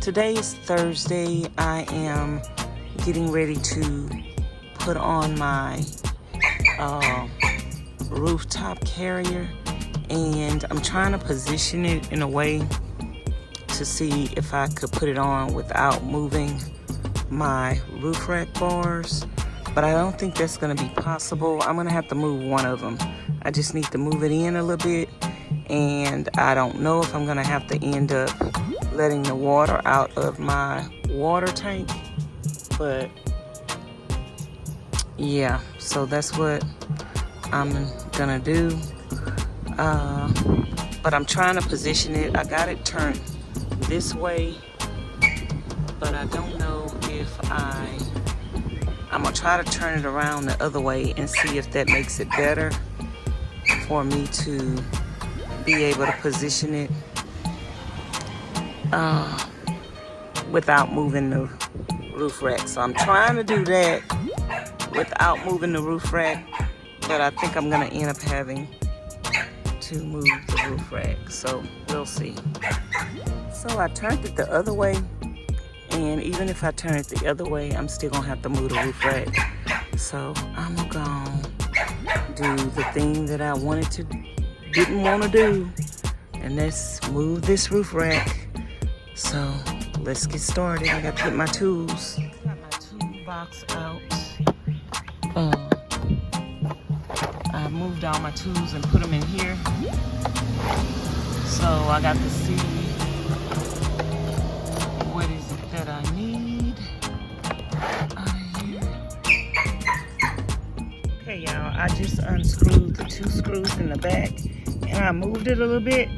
Today is Thursday. I am getting ready to put on my rooftop carrier, and I'm trying to position it in a way to see if I could put it on without moving my roof rack bars, but I don't think that's going to be possible. I'm going to have to move one of them. I just need to move it in a little bit, and I don't know if I'm going to have to end up letting the water out of my water tank, but yeah, so that's what I'm gonna do. But I'm trying to position it. I got it turned this way, but I don't know if I'm gonna try to turn it around the other way and see if that makes it better for me to be able to position it without moving the roof rack. So I'm trying to do that without moving the roof rack, but I think I'm gonna end up having to move the roof rack, so we'll see. So I turned it the other way, and even if I turn it the other way, I'm still gonna have to move the roof rack. So I'm gonna do the thing that I didn't want to do, and that's move this roof rack. So let's get started. I got to get my tools. Got my toolbox out. I moved all my tools and put them in here. So I got to see what is it that I need out of here. Okay, y'all, I just unscrewed the 2 screws in the back, and I moved it a little bit,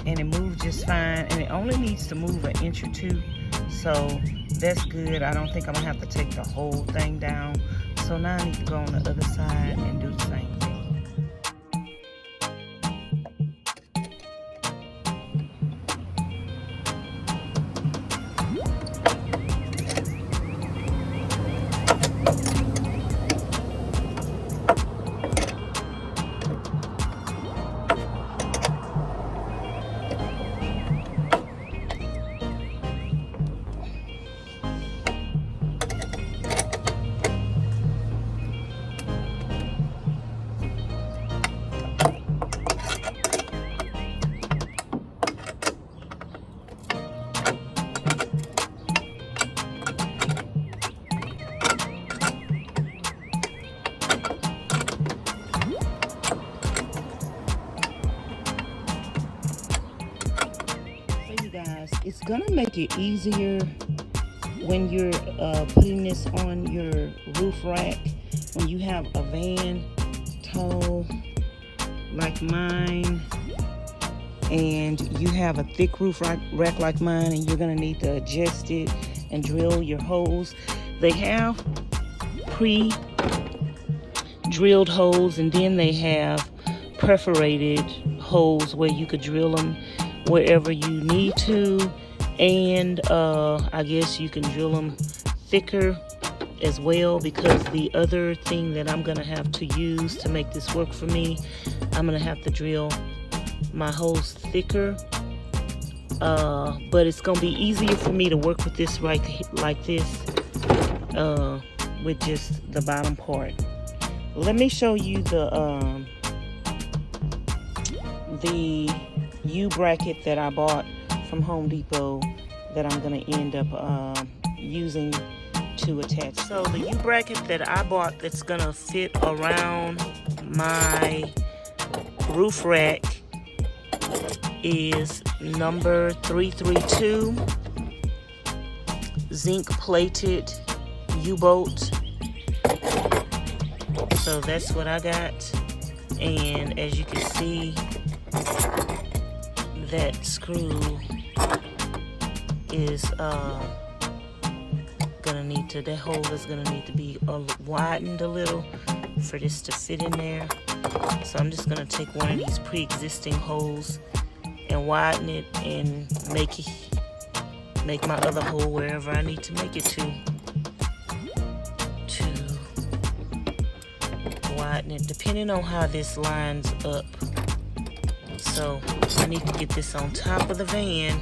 and it moved just fine, and it only needs to move 1 inch or 2, so that's good. I don't think I'm gonna have to take the whole thing down. So now I need to go on the other side and do the same thing. It's gonna make it easier when you're putting this on your roof rack. When you have a van tall like mine, and you have a thick roof rack like mine, and you're gonna need to adjust it and drill your holes. They have pre-drilled holes, and then they have perforated holes where you could drill them wherever you need to, and I guess you can drill them thicker as well, because the other thing that I'm gonna have to use to make this work for me, I'm gonna have to drill my holes thicker, but it's gonna be easier for me to work with this like this, with just the bottom part. Let me show you the U-bracket that I bought from Home Depot that I'm going to end up using to attach. So the U-bracket that I bought that's going to fit around my roof rack is number 332 zinc plated U-bolt. So that's what I got, and as you can see, that screw is that hole is gonna need to be widened a little for this to fit in there. So I'm just gonna take one of these pre-existing holes and widen it and make my other hole wherever I need to make it to widen it, depending on how this lines up. So I need to get this on top of the van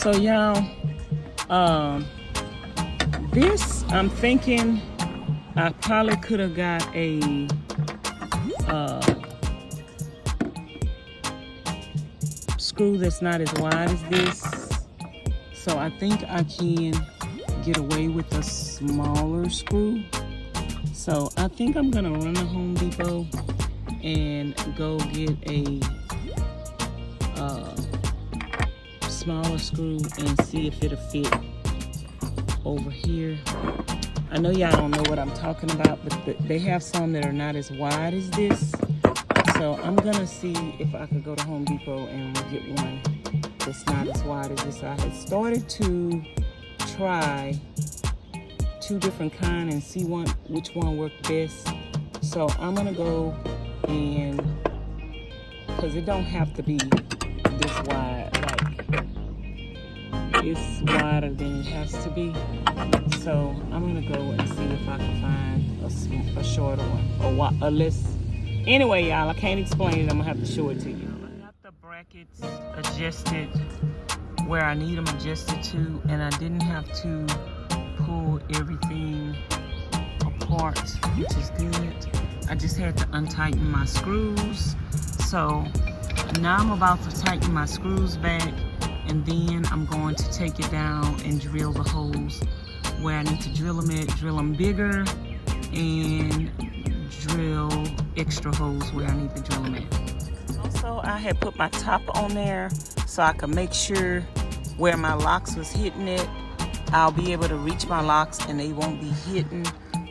So y'all, this, I'm thinking I probably could have got a screw that's not as wide as this. So I think I can get away with a smaller screw. So I think I'm gonna run to Home Depot and go get a smaller screw and see if it'll fit over here. I know y'all don't know what I'm talking about, but they have some that are not as wide as this. So I'm gonna see if I could go to Home Depot and get one that's not as wide as this. I had started to try 2 different kinds and see which one worked best. So I'm gonna go and, because it don't have to be this wide, like it's wider than it has to be. So I'm gonna go and see if I can find a shorter one or a less. Anyway, y'all, I can't explain it. I'm gonna have to show it to you. I got the brackets adjusted where I need them adjusted to, and I didn't have to pull everything apart, which is good. I just had to untighten my screws. So now I'm about to tighten my screws back, and then I'm going to take it down and drill the holes where I need to drill them at, drill them bigger, and drill extra holes where I need to drill them at. Also, I had put my top on there so I could make sure where my locks was hitting it, I'll be able to reach my locks and they won't be hitting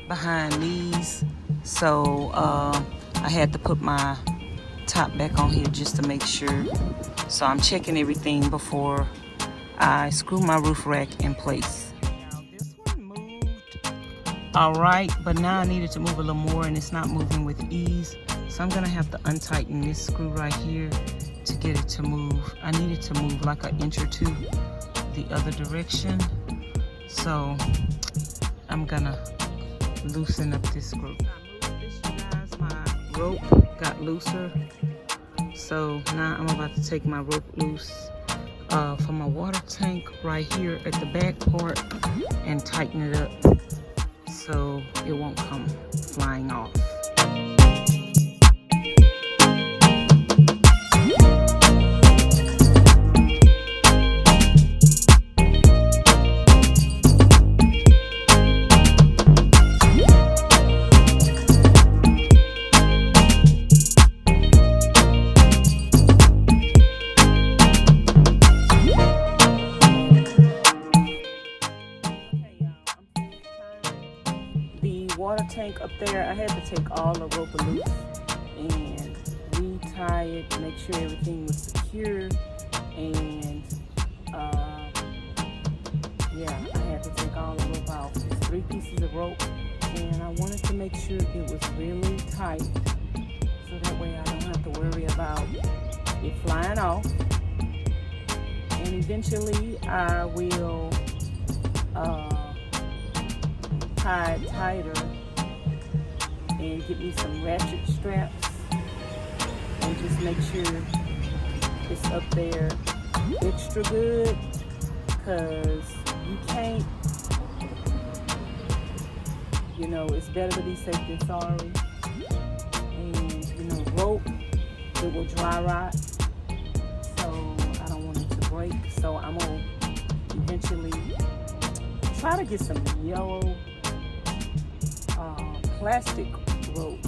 behind these. So I had to put my top back on here just to make sure. So I'm checking everything before I screw my roof rack in place. Now this one moved all right, but now I needed to move a little more and it's not moving with ease. So I'm gonna have to untighten this screw right here to get it to move. I need it to move like an inch or 2 the other direction. So I'm gonna loosen up this screw. I moved this, you guys, my rope got looser. So now I'm about to take my rope loose from my water tank right here at the back part and tighten it up so it won't come flying off. Water tank up there, I had to take all the rope loose and retie it, make sure everything was secure, and yeah, I had to take all the rope out. It's 3 pieces of rope, and I wanted to make sure it was really tight so that way I don't have to worry about it flying off. And eventually I will tie it tighter and get me some ratchet straps and just make sure it's up there extra good, because you can't, you know, it's better to be safe than sorry. And you know, rope, it will dry rot, so I don't want it to break. So I'm gonna eventually try to get some yellow plastic rope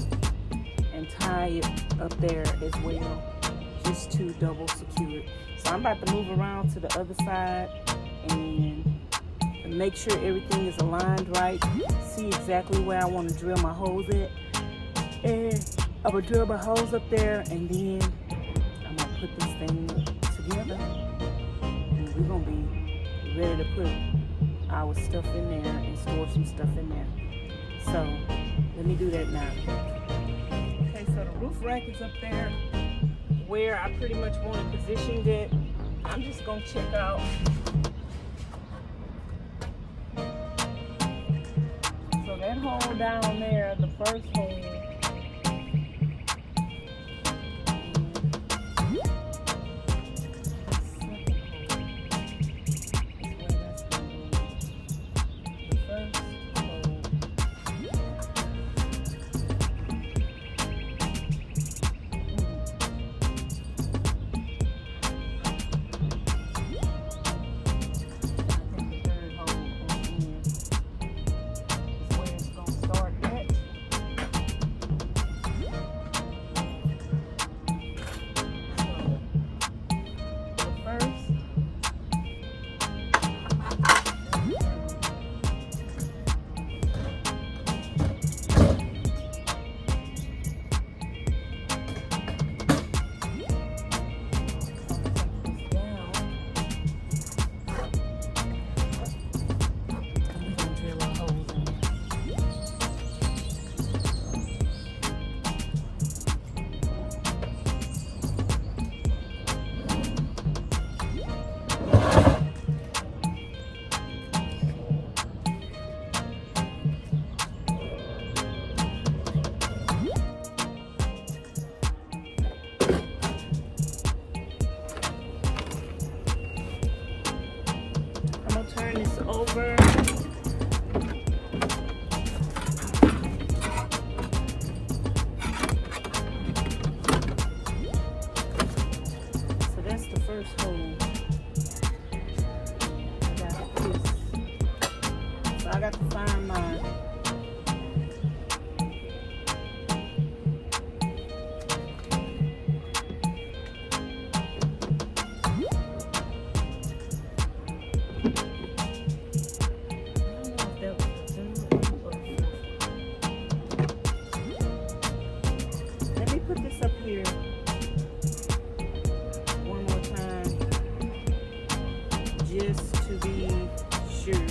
and tie it up there as well, just to double secure it. So I'm about to move around to the other side and make sure everything is aligned right, see exactly where I want to drill my holes at, and I'm gonna drill my holes up there, and then I'm gonna put this thing together and we're gonna be ready to put our stuff in there and store some stuff in there. So let me do that now. Okay, so the roof rack is up there where I pretty much want to position it. I'm just gonna check out. So that hole down there, the first hole, I'll turn this over. So that's the first hole. I got this. So I got to find my just to be sure.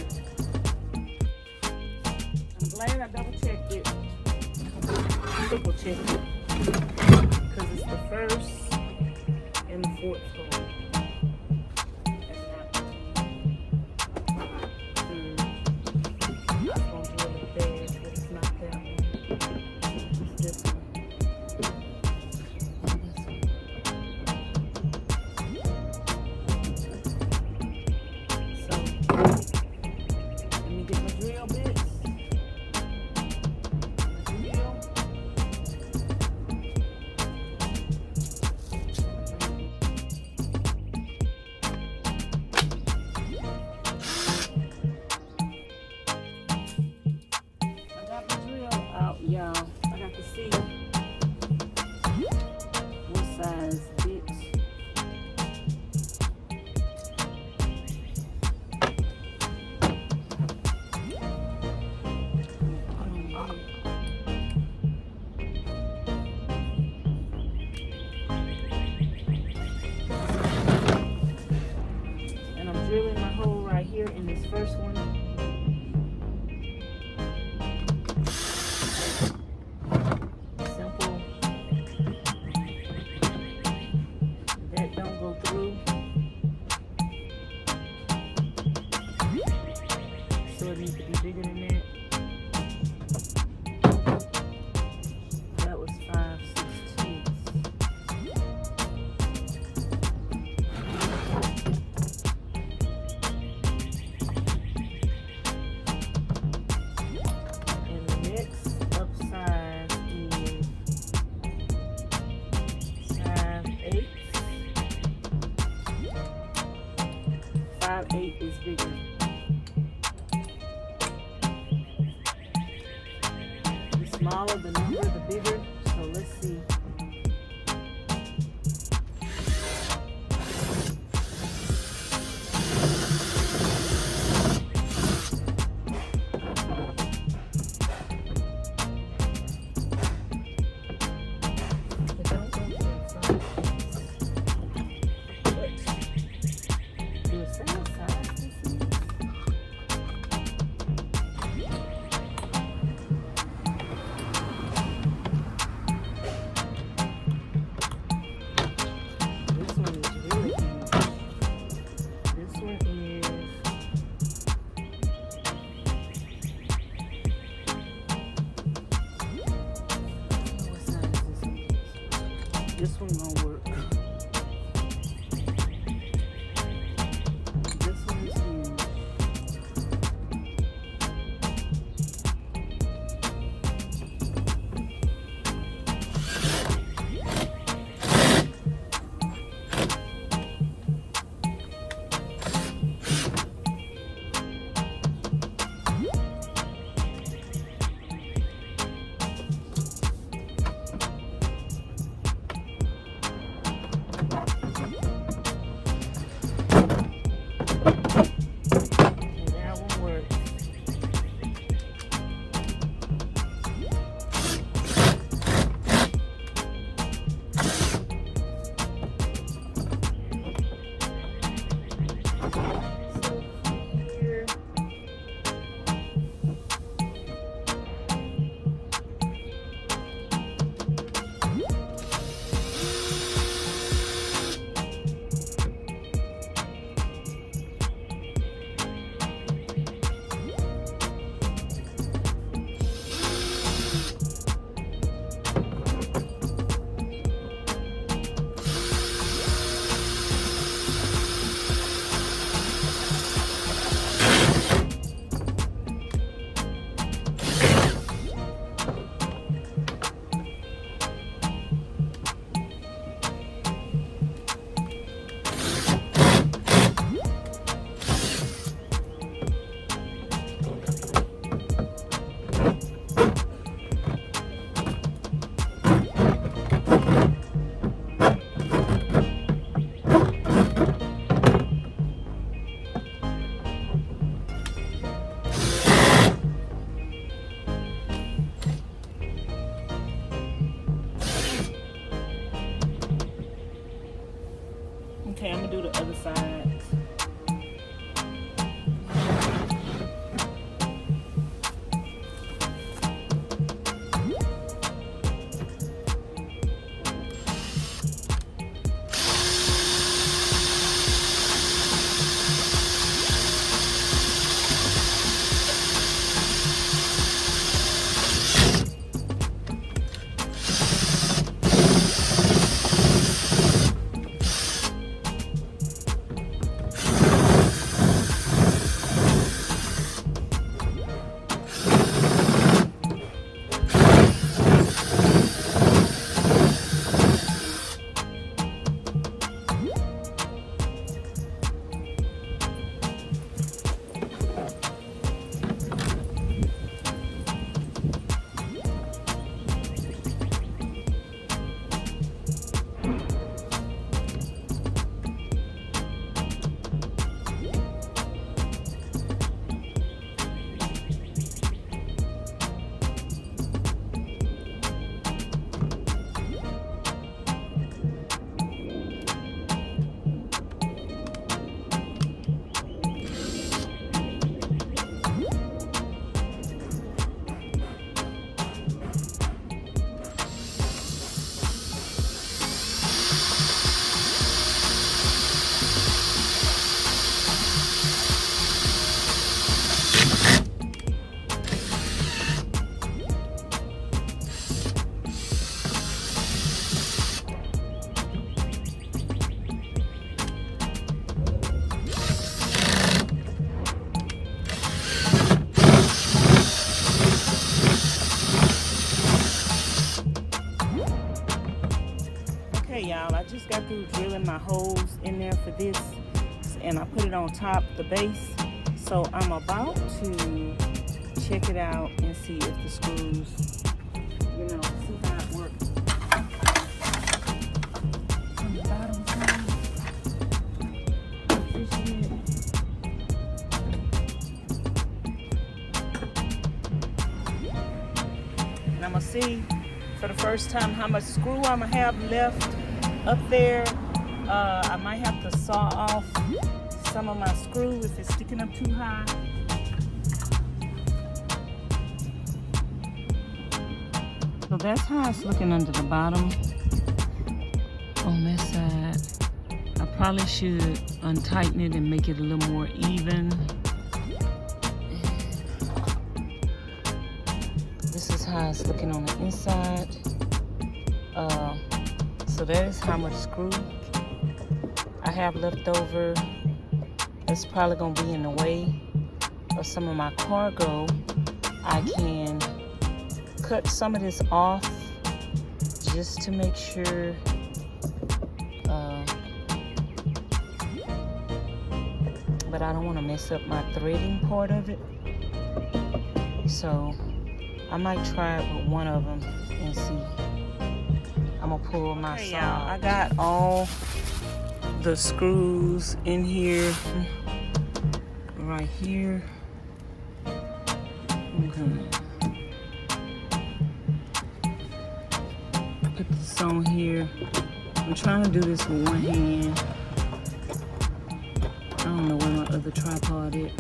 I'm glad I double checked it, triple checked it, because it's the first and the fourth hole. That's not the third. I was going to do it bad, but it's not that one. It's this one. Y'all, I got to see what size bits. And I'm drilling my hole right here in this first one. So it needs to be bigger than that. That was 5/16. And the next upsize is 5/8. 5/8 is bigger. The smaller the number, the bigger. So let's see. side. Okay, y'all, I just got through drilling my holes in there for this, and I put it on top, the base. So I'm about to check it out and see if the screws, you know, see how it works. On the bottom side, position it. And I'm gonna see for the first time how much screw I'm gonna have left up there. I might have to saw off some of my screw if it's sticking up too high. So that's how it's looking under the bottom on this side. I probably should untighten it and make it a little more even. This is how it's looking on the inside. So that is how much screw I have left over. It's probably gonna be in the way of some of my cargo. I can cut some of this off just to make sure but I don't want to mess up my threading part of it. So I might try it with one of them and see. I'm gonna pull my saw. I got all the screws in here, right here. Okay. Put this on here. I'm trying to do this with one hand. I don't know where my other tripod is.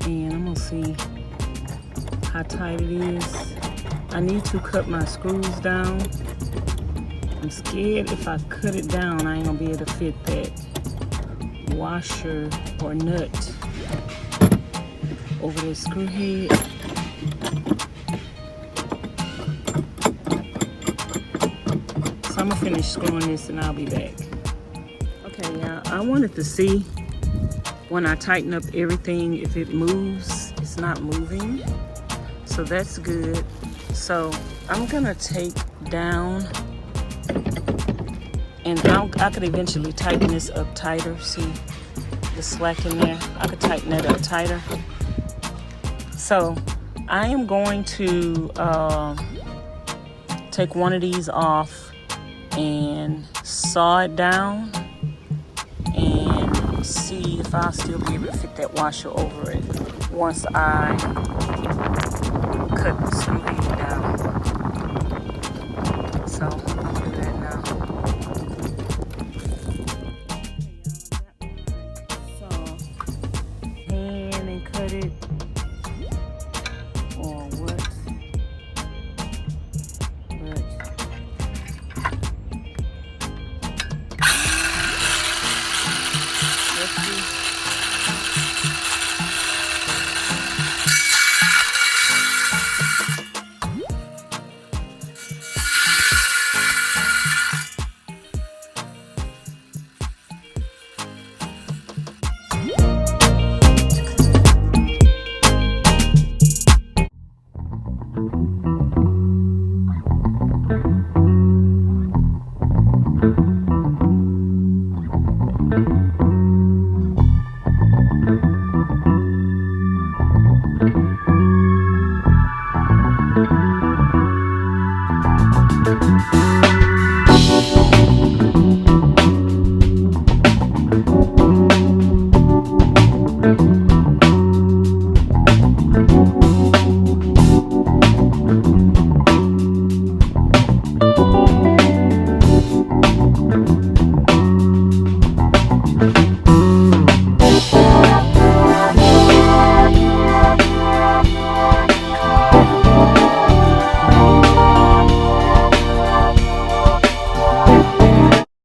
And I'm gonna see how tight it is. I need to cut my screws down. I'm scared if I cut it down, I ain't gonna be able to fit that washer or nut over the screw head. So I'm gonna finish screwing this and I'll be back. Okay, y'all, I wanted to see when I tighten up everything if it moves. It's not moving, so that's good. So I'm gonna take down, and I could eventually tighten this up tighter. See the slack in there? I could tighten that up tighter. So I am going to take one of these off and saw it down and see if I'll still be able to fit that washer over it once I cut the screw head down. So